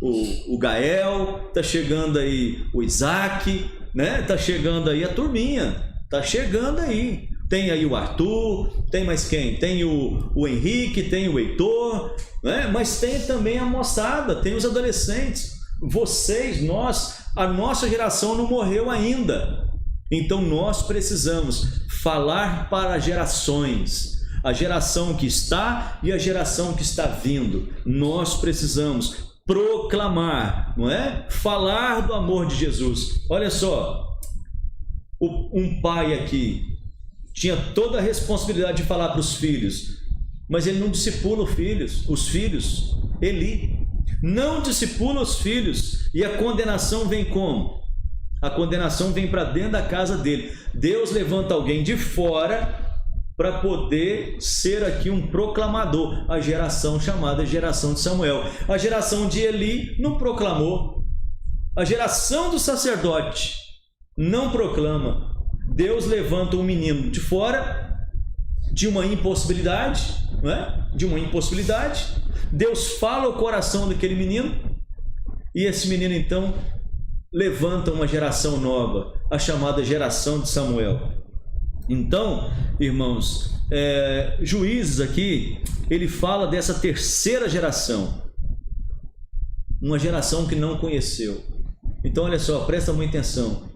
o Gael, está chegando aí o Isaac, né? Está chegando aí a turminha. Tá chegando aí. Tem aí o Arthur, tem mais quem? Tem o Henrique, tem o Heitor, né? Mas tem também a moçada, tem os adolescentes. Vocês, a nossa geração não morreu ainda. Então nós precisamos falar para gerações, a geração que está e a geração que está vindo. Nós precisamos proclamar, não é? Falar do amor de Jesus. Olha só, um pai aqui tinha toda a responsabilidade de falar para os filhos, mas ele não discipula os filhos. Eli não discipula os filhos, e a condenação vem como? A condenação vem para dentro da casa dele. Deus levanta alguém de fora para poder ser aqui um proclamador, a geração chamada geração de Samuel. A geração de Eli não proclamou, a geração do sacerdote não proclama. Deus levanta um menino de fora de uma impossibilidade, não é? De uma impossibilidade. Deus fala o coração daquele menino, e esse menino então levanta uma geração nova, a chamada geração de Samuel. Então, irmãos, Juízes aqui, ele fala dessa terceira geração, uma geração que não conheceu. Então, olha só, presta muita atenção.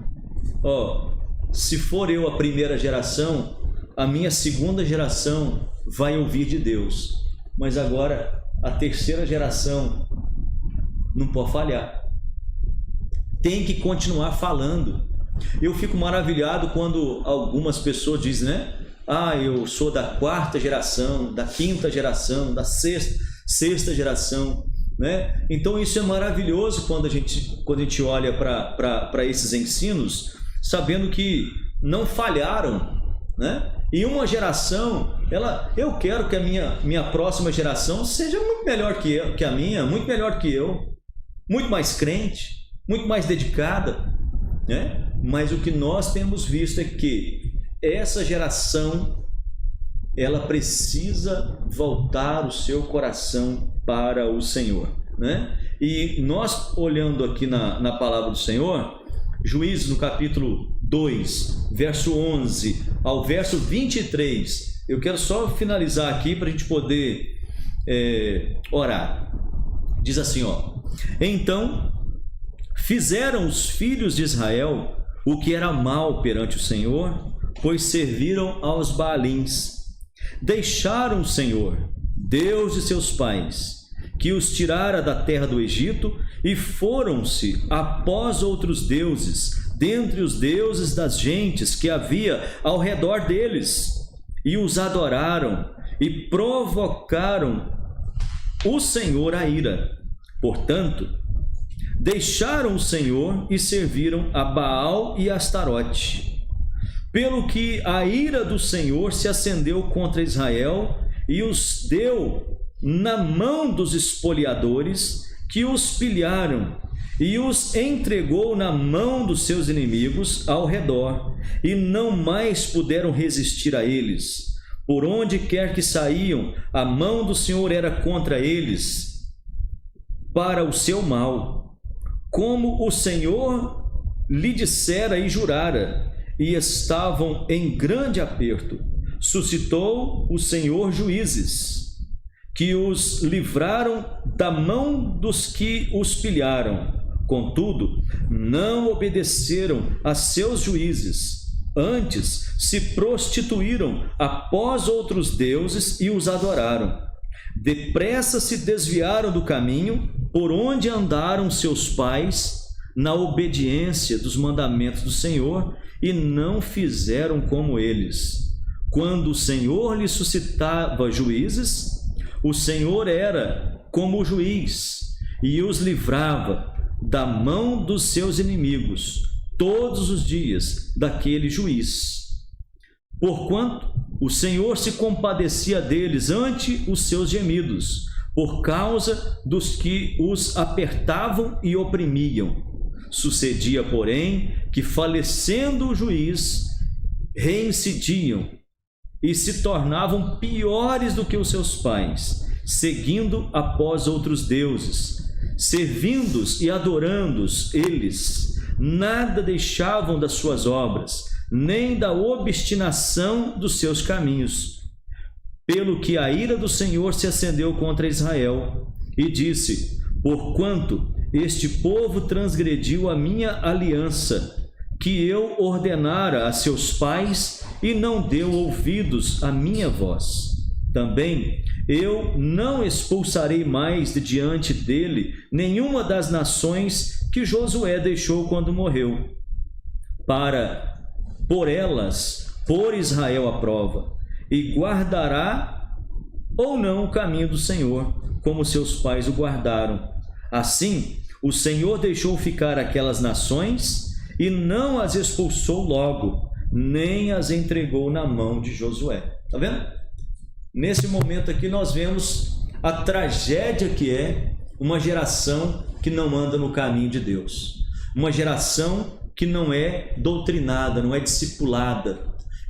Se for eu a primeira geração, a minha segunda geração vai ouvir de Deus. Mas agora, a terceira geração não pode falhar. Tem que continuar falando. Eu fico maravilhado quando algumas pessoas dizem, né? Eu sou da quarta geração, da quinta geração, da sexta geração, né? Então isso é maravilhoso quando a gente olha para esses ensinos, sabendo que não falharam, né? E uma geração, eu quero que a minha próxima geração seja muito melhor que a minha, muito melhor que eu, muito mais crente, muito mais dedicada, né? Mas o que nós temos visto é que essa geração, ela precisa voltar o seu coração para o Senhor, né? E nós olhando aqui na palavra do Senhor, Juízes no capítulo 2, verso 11 ao verso 23, eu quero só finalizar aqui para a gente poder orar. Diz assim, então fizeram os filhos de Israel o que era mal perante o Senhor, pois serviram aos Baalins. Deixaram o Senhor, Deus de seus pais, que os tirara da terra do Egito, e foram-se após outros deuses, dentre os deuses das gentes que havia ao redor deles, e os adoraram, e provocaram o Senhor a ira. Portanto, deixaram o Senhor e serviram a Baal e a Astarote. Pelo que a ira do Senhor se acendeu contra Israel e os deu na mão dos espoliadores, que os pilharam, e os entregou na mão dos seus inimigos ao redor, e não mais puderam resistir a eles. Por onde quer que saíam, a mão do Senhor era contra eles, para o seu mal, como o Senhor lhe dissera e jurara, e estavam em grande aperto. Suscitou o Senhor juízes, que os livraram da mão dos que os pilharam. Contudo, não obedeceram a seus juízes, antes se prostituíram após outros deuses e os adoraram. Depressa se desviaram do caminho por onde andaram seus pais, na obediência dos mandamentos do Senhor, e não fizeram como eles. Quando o Senhor lhe suscitava juízes, o Senhor era como o juiz, e os livrava da mão dos seus inimigos todos os dias daquele juiz. Porquanto o Senhor se compadecia deles ante os seus gemidos, por causa dos que os apertavam e oprimiam. Sucedia, porém, que falecendo o juiz, reincidiam e se tornavam piores do que os seus pais, seguindo após outros deuses, servindo-os e adorando-os eles. Nada deixavam das suas obras, nem da obstinação dos seus caminhos. Pelo que a ira do Senhor se acendeu contra Israel, e disse: porquanto este povo transgrediu a minha aliança, que eu ordenara a seus pais, e não deu ouvidos à minha voz. Também eu não expulsarei mais de diante dele nenhuma das nações que Josué deixou quando morreu, para por elas pôr Israel à prova, e guardará ou não o caminho do Senhor, como seus pais o guardaram. Assim, o Senhor deixou ficar aquelas nações e não as expulsou logo, nem as entregou na mão de Josué. Está vendo? Nesse momento aqui nós vemos a tragédia que é uma geração que não anda no caminho de Deus, uma geração que não é doutrinada, não é discipulada.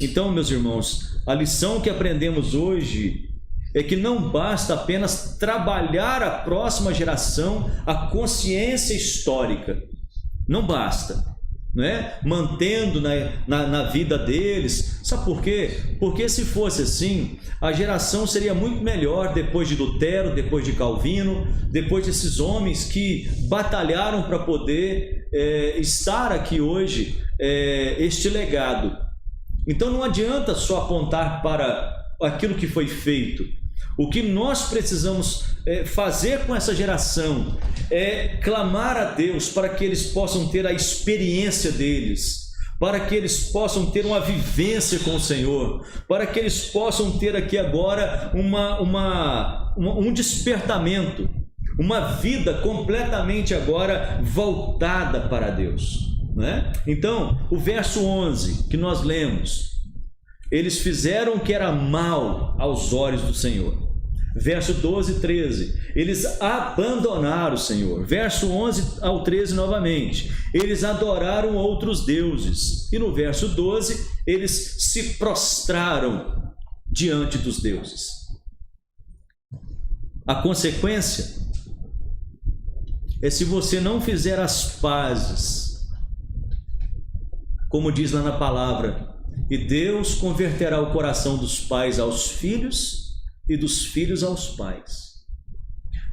Então, meus irmãos, a lição que aprendemos hoje é que não basta apenas trabalhar a próxima geração a consciência histórica, não basta, não é? Mantendo na vida deles. Sabe por quê? Porque se fosse assim, a geração seria muito melhor depois de Lutero, depois de Calvino, depois desses homens que batalharam para poder estar aqui hoje, este legado. Então não adianta só apontar para aquilo que foi feito. O que nós precisamos fazer com essa geração é clamar a Deus para que eles possam ter a experiência deles, para que eles possam ter uma vivência com o Senhor, para que eles possam ter aqui agora um despertamento, uma vida completamente agora voltada para Deus, né? Então, o verso 11 que nós lemos: eles fizeram o que era mal aos olhos do Senhor. Verso 12 e 13, eles abandonaram o Senhor. Verso 11 ao 13 novamente, eles adoraram outros deuses. E no verso 12, eles se prostraram diante dos deuses. A consequência é, se você não fizer as pazes, como diz lá na palavra, e Deus converterá o coração dos pais aos filhos e dos filhos aos pais.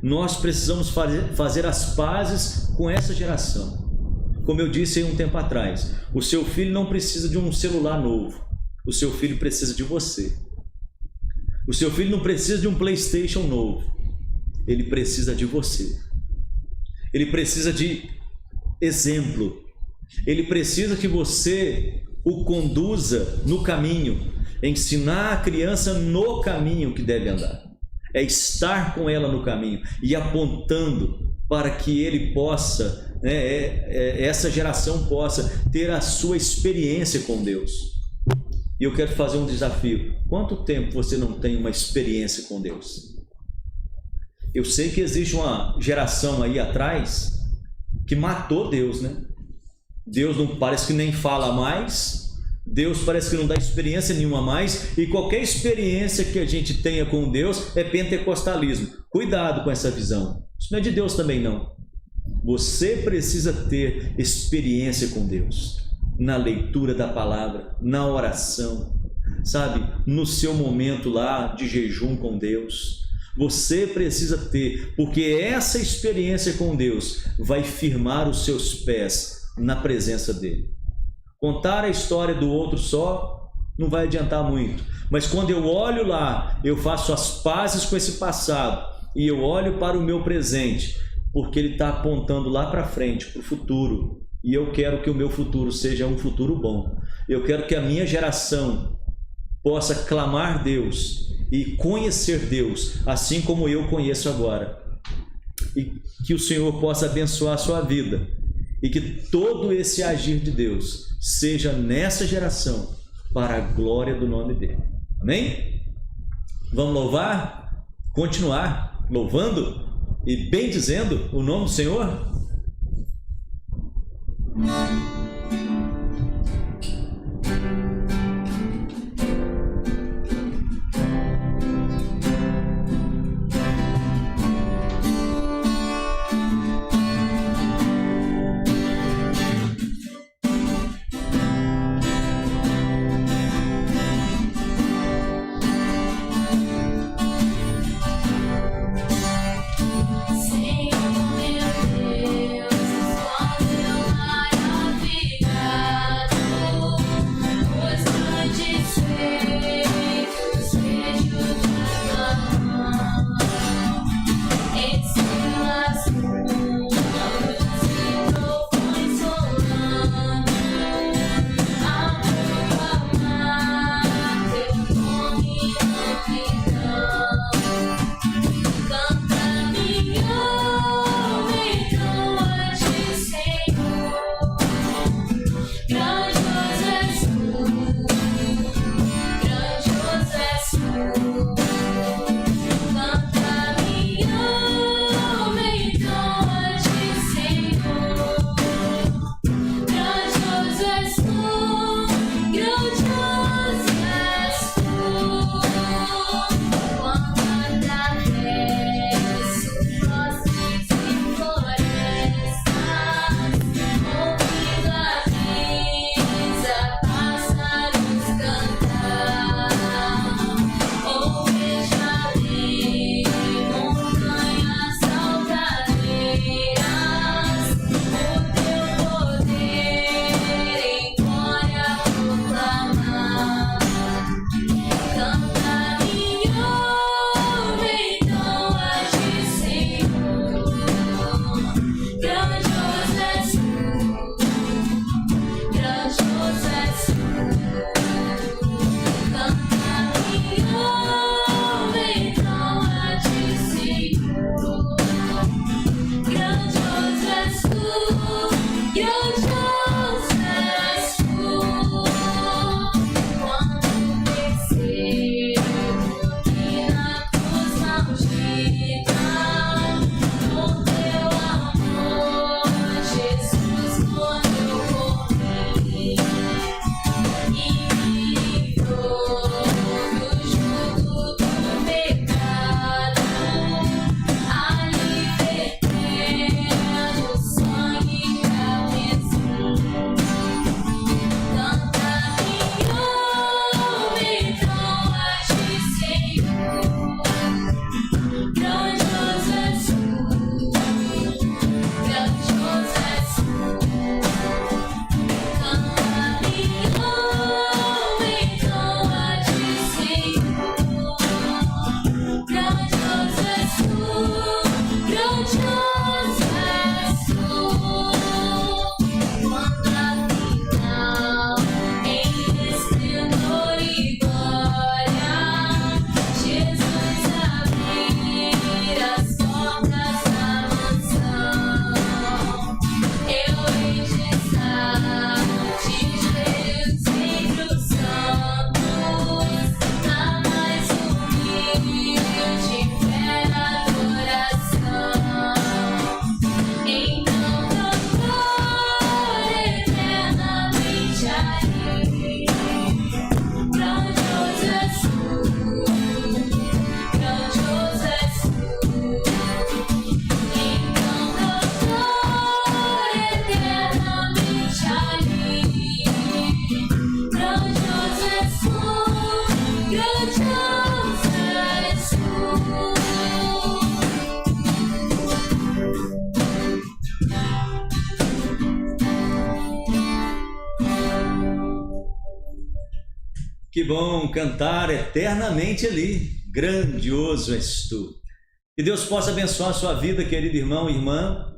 Nós precisamos fazer as pazes com essa geração. Como eu disse aí um tempo atrás, o seu filho não precisa de um celular novo, o seu filho precisa de você. O seu filho não precisa de um PlayStation novo, ele precisa de você. Ele precisa de exemplo, ele precisa que você o conduza no caminho, ensinar a criança no caminho que deve andar, é estar com ela no caminho e apontando para que ele possa, essa geração possa ter a sua experiência com Deus. E eu quero fazer um desafio: quanto tempo você não tem uma experiência com Deus? Eu sei que existe uma geração aí atrás que matou Deus, né? Deus não parece que nem fala mais, Deus parece que não dá experiência nenhuma mais, e qualquer experiência que a gente tenha com Deus é pentecostalismo. Cuidado com essa visão, isso não é de Deus também não. Você precisa ter experiência com Deus, na leitura da palavra, na oração, sabe, no seu momento lá de jejum com Deus. Você precisa ter, porque essa experiência com Deus vai firmar os seus pés na presença dele. Contar a história do outro só não vai adiantar muito, mas quando eu olho lá, eu faço as pazes com esse passado e eu olho para o meu presente, porque ele está apontando lá para frente, para o futuro, e eu quero que o meu futuro seja um futuro bom. Eu quero que a minha geração possa clamar Deus e conhecer Deus assim como eu conheço agora, e que o Senhor possa abençoar a sua vida, e que todo esse agir de Deus seja nessa geração para a glória do nome dele. Amém? Vamos louvar? Continuar louvando e bendizendo o nome do Senhor? Que bom cantar eternamente ali. Grandioso és tu. Que Deus possa abençoar a sua vida, querido irmão e irmã.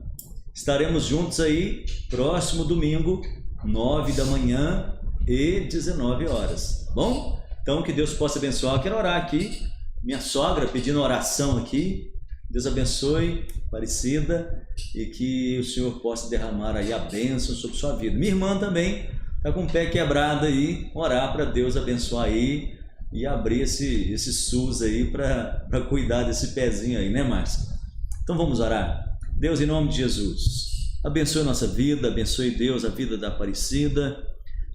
Estaremos juntos aí próximo domingo, 9 da manhã e 19 horas. Tá bom? Então que Deus possa abençoar. Eu quero orar aqui. Minha sogra pedindo oração aqui. Deus abençoe, Aparecida, e que o Senhor possa derramar aí a bênção sobre sua vida. Minha irmã também está com o pé quebrado aí. Orar para Deus abençoar aí e abrir esse SUS aí para cuidar desse pezinho aí, né, Márcia? Então vamos orar. Deus, em nome de Jesus, abençoe a nossa vida, abençoe, Deus, a vida da Aparecida,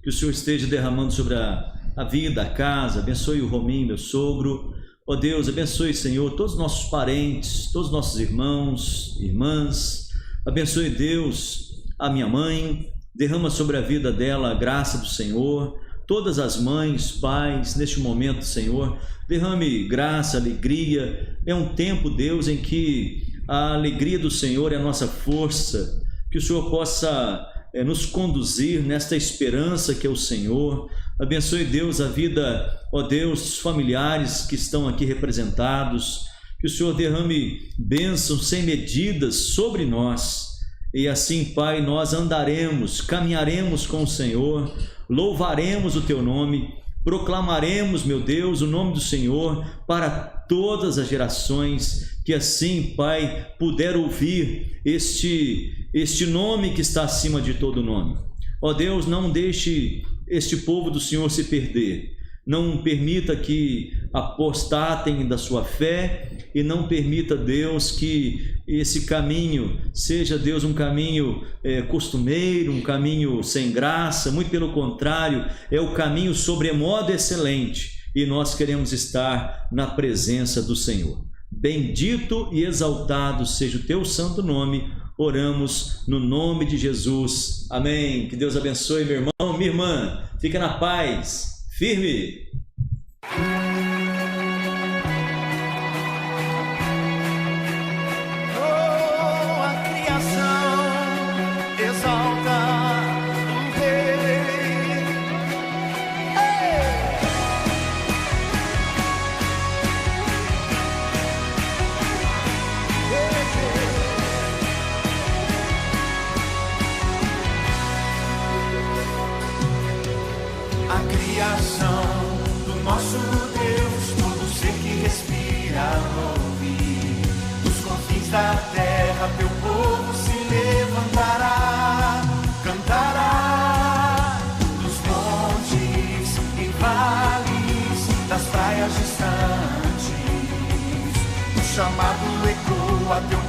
que o Senhor esteja derramando sobre a vida, a casa, abençoe o Rominho, meu sogro. Ó Deus, abençoe, Senhor, todos os nossos parentes, todos os nossos irmãos, irmãs. Abençoe, Deus, a minha mãe, derrama sobre a vida dela a graça do Senhor. Todas as mães, pais, neste momento, Senhor, derrame graça, alegria. É um tempo, Deus, em que a alegria do Senhor é a nossa força. Que o Senhor possa nos conduzir nesta esperança que é o Senhor. Abençoe, Deus, a vida, ó Deus, dos familiares que estão aqui representados. Que o Senhor derrame bênçãos sem medidas sobre nós. E assim, Pai, nós andaremos, caminharemos com o Senhor, louvaremos o Teu nome, proclamaremos, meu Deus, o nome do Senhor para todas as gerações. Que assim, Pai, puder ouvir este nome que está acima de todo nome. Ó Deus, não deixe este povo do Senhor se perder. Não permita que apostatem da sua fé e não permita, Deus, que esse caminho seja, Deus, um caminho costumeiro, um caminho sem graça. Muito pelo contrário, é o caminho sobremodo excelente e nós queremos estar na presença do Senhor. Bendito e exaltado seja o Teu santo nome. Oramos no nome de Jesus. Amém. Que Deus abençoe, meu irmão, minha irmã. Fica na paz. Firme. Oh, a criação exalta o Rei. A criação do nosso Deus, todo ser que respira ouve. Dos confins da terra, teu povo se levantará, cantará. Dos montes e vales, das praias distantes, o chamado ecoa, teu